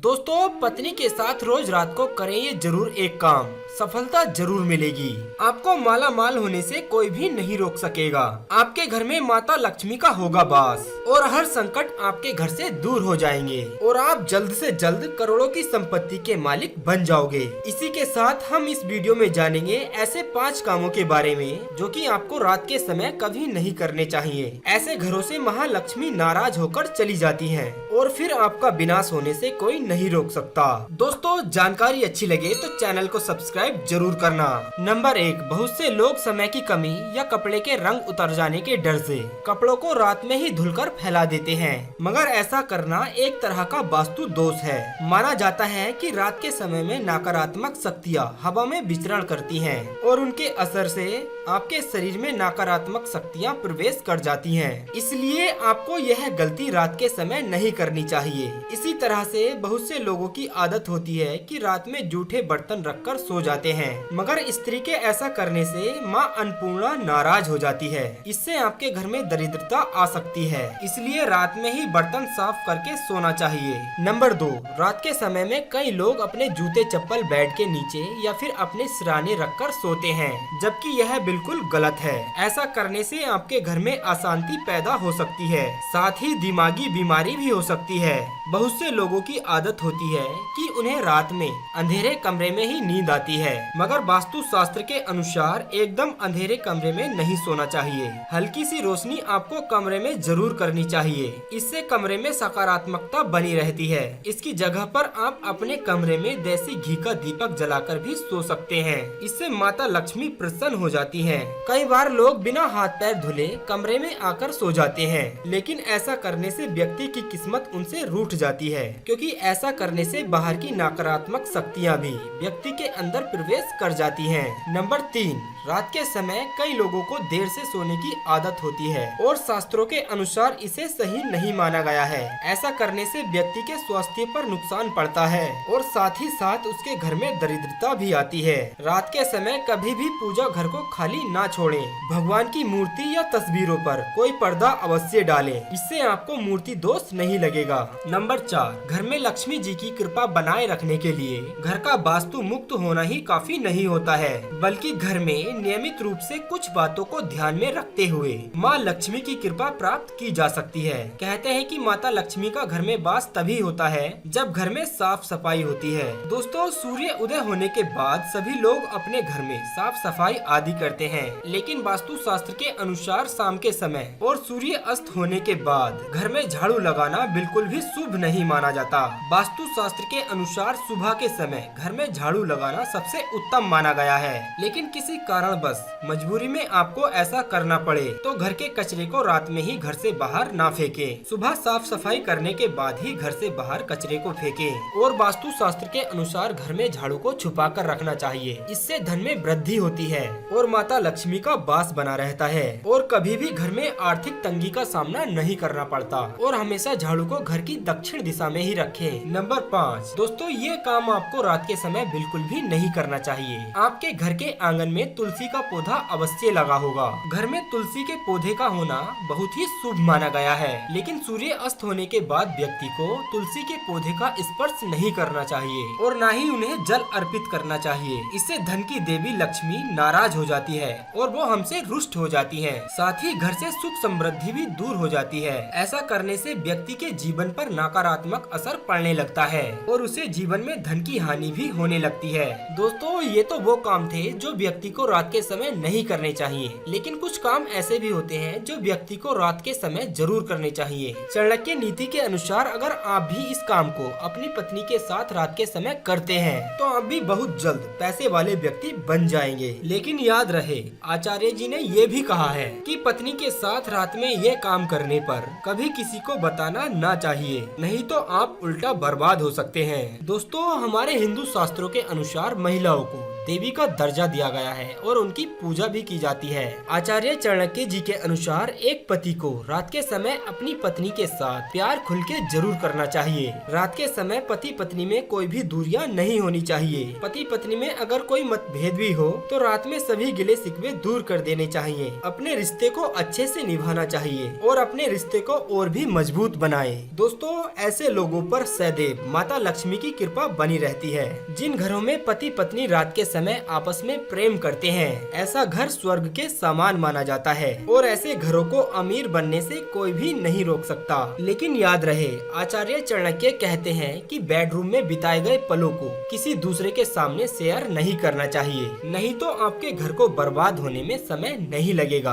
दोस्तों, पत्नी के साथ रोज रात को करें ये जरूर एक काम, सफलता जरूर मिलेगी। आपको माला माल होने से कोई भी नहीं रोक सकेगा। आपके घर में माता लक्ष्मी का होगा वास और हर संकट आपके घर से दूर हो जाएंगे और आप जल्द से जल्द करोड़ों की संपत्ति के मालिक बन जाओगे। इसी के साथ हम इस वीडियो में जानेंगे ऐसे 5 कामों के बारे में जो कि आपको रात के समय कभी नहीं करने चाहिए। ऐसे घरों से महालक्ष्मी नाराज होकर चली जाती हैं और फिर आपका विनाश होने से कोई नहीं रोक सकता। दोस्तों, जानकारी अच्छी लगे तो चैनल को सब्सक्राइब जरूर करना। नंबर 1, बहुत से लोग समय की कमी या कपड़े के रंग उतर जाने के डर से कपड़ों को रात में ही धुलकर फैला देते हैं, मगर ऐसा करना एक तरह का वास्तु दोष है। माना जाता है कि रात के समय में नकारात्मक शक्तियाँ हवा में विचरण करती हैं और उनके असर से आपके शरीर में नकारात्मक शक्तियाँ प्रवेश कर जाती हैं। इसलिए आपको यह गलती रात के समय नहीं करनी चाहिए। इसी तरह से बहुत से लोगों की आदत होती है कि रात में जूठे बर्तन रखकर सो जाते हैं, मगर स्त्री के ऐसा करने से माँ अन्नपूर्णा नाराज हो जाती है। इससे आपके घर में दरिद्रता आ सकती है, इसलिए रात में ही बर्तन साफ करके सोना चाहिए। नंबर 2, रात के समय में कई लोग अपने जूते चप्पल बेड के नीचे या फिर अपने सिरहाने रखकर सोते हैं, जबकि यह बिल्कुल गलत है। ऐसा करने से आपके घर में अशांति पैदा हो सकती है, साथ ही दिमागी बीमारी भी हो सकती है। बहुत से लोगों की आदत होती है कि उन्हें रात में अंधेरे कमरे में ही नींद आती है, मगर वास्तु शास्त्र के अनुसार एकदम अंधेरे कमरे में नहीं सोना चाहिए। हल्की सी रोशनी आपको कमरे में जरूर करनी चाहिए, इससे कमरे में सकारात्मकता बनी रहती है। इसकी जगह पर आप अपने कमरे में देसी घी का दीपक जलाकर भी सो सकते हैं, इससे माता लक्ष्मी प्रसन्न हो जाती हैं। कई बार लोग बिना हाथ पैर धुले कमरे में आकर सो जाते हैं, लेकिन ऐसा करने से व्यक्ति की किस्मत उनसे रूठ जाती है, क्योंकि ऐसा करने से बाहर की नकारात्मक शक्तियाँ भी व्यक्ति के अंदर प्रवेश कर जाती हैं। नंबर 3, रात के समय कई लोगों को देर से सोने की आदत होती है और शास्त्रों के अनुसार इसे सही नहीं माना गया है। ऐसा करने से व्यक्ति के स्वास्थ्य पर नुकसान पड़ता है और साथ ही साथ उसके घर में दरिद्रता भी आती है। रात के समय कभी भी पूजा घर को खाली ना छोड़ें। भगवान की मूर्ति या तस्वीरों पर कोई पर्दा अवश्य डालें, इससे आपको मूर्ति दोष नहीं लगेगा। नंबर 4, घर में लक्ष्मी जी की कृपा बनाए रखने के लिए घर का वास्तु मुक्त होना ही काफी नहीं होता है, बल्कि घर में नियमित रूप से कुछ बातों को ध्यान में रखते हुए माँ लक्ष्मी की कृपा प्राप्त की जा सकती है। कहते हैं कि माता लक्ष्मी का घर में वास तभी होता है जब घर में साफ सफाई होती है। दोस्तों, सूर्य उदय होने के बाद सभी लोग अपने घर में साफ सफाई आदि करते हैं, लेकिन वास्तु शास्त्र के अनुसार शाम के समय और सूर्य अस्त होने के बाद घर में झाड़ू लगाना बिल्कुल भी शुभ नहीं माना जाता। वास्तु शास्त्र के अनुसार सुबह के समय घर में झाड़ू लगाना सबसे उत्तम माना गया है, लेकिन किसी कारणवश मजबूरी में आपको ऐसा करना पड़े तो घर के कचरे को रात में ही घर से बाहर ना फेंकें। सुबह साफ सफाई करने के बाद ही घर से बाहर कचरे को फेंकें और वास्तु शास्त्र के अनुसार घर में झाड़ू को छुपा कर रखना चाहिए। इससे धन में वृद्धि होती है और माता लक्ष्मी का वास बना रहता है और कभी भी घर में आर्थिक तंगी का सामना नहीं करना पड़ता। और हमेशा झाड़ू को घर की दक्षिण दिशा में ही रखें। नंबर 5, दोस्तों, ये काम आपको रात के समय बिल्कुल भी नहीं करना चाहिए। आपके घर के आंगन में तुलसी का पौधा अवश्य लगा होगा। घर में तुलसी के पौधे का होना बहुत ही शुभ माना गया है, लेकिन सूर्य अस्त होने के बाद व्यक्ति को तुलसी के पौधे का स्पर्श नहीं करना चाहिए और न ही उन्हें जल अर्पित करना चाहिए। इससे धन की देवी लक्ष्मी नाराज हो जाती है और वो हमसे रुष्ट हो जाती है। साथ ही घर से सुख समृद्धि भी दूर हो जाती है। ऐसा करने से व्यक्ति के जीवन पर नकारात्मक असर पड़ने लगता है और उसे जीवन में धन की हानि भी होने लगती है। दोस्तों, ये तो वो काम थे जो व्यक्ति को रात के समय नहीं करने चाहिए, लेकिन कुछ काम ऐसे भी होते हैं जो व्यक्ति को रात के समय जरूर करने चाहिए। चाणक्य नीति के अनुसार अगर आप भी इस काम को अपनी पत्नी के साथ रात के समय करते हैं तो आप भी बहुत जल्द पैसे वाले व्यक्ति बन जाएंगे। लेकिन याद रहे, आचार्य जी ने ये भी कहा है कि पत्नी के साथ रात में ये काम करने पर कभी किसी को बताना ना चाहिए, नहीं तो आप उल्टा बर्बाद हो सकते हैं। दोस्तों, हमारे हिंदू शास्त्रों के अनुसार महिलाओं को देवी का दर्जा दिया गया है और उनकी पूजा भी की जाती है। आचार्य चाणक्य जी के अनुसार एक पति को रात के समय अपनी पत्नी के साथ प्यार खुल के जरूर करना चाहिए। रात के समय पति पत्नी में कोई भी दूरियां नहीं होनी चाहिए। पति पत्नी में अगर कोई मतभेद भी हो तो रात में सभी गिले शिकवे दूर कर देने चाहिए। अपने रिश्ते को अच्छे से निभाना चाहिए और अपने रिश्ते को और भी मजबूत बनाए। दोस्तों, ऐसे लोगों पर सदैव माता लक्ष्मी की कृपा बनी रहती है। जिन घरों में पति पत्नी रात के समय आपस में प्रेम करते हैं, ऐसा घर स्वर्ग के समान माना जाता है और ऐसे घरों को अमीर बनने से कोई भी नहीं रोक सकता। लेकिन याद रहे, आचार्य चाणक्य कहते हैं कि बेडरूम में बिताए गए पलों को किसी दूसरे के सामने शेयर नहीं करना चाहिए, नहीं तो आपके घर को बर्बाद होने में समय नहीं लगेगा।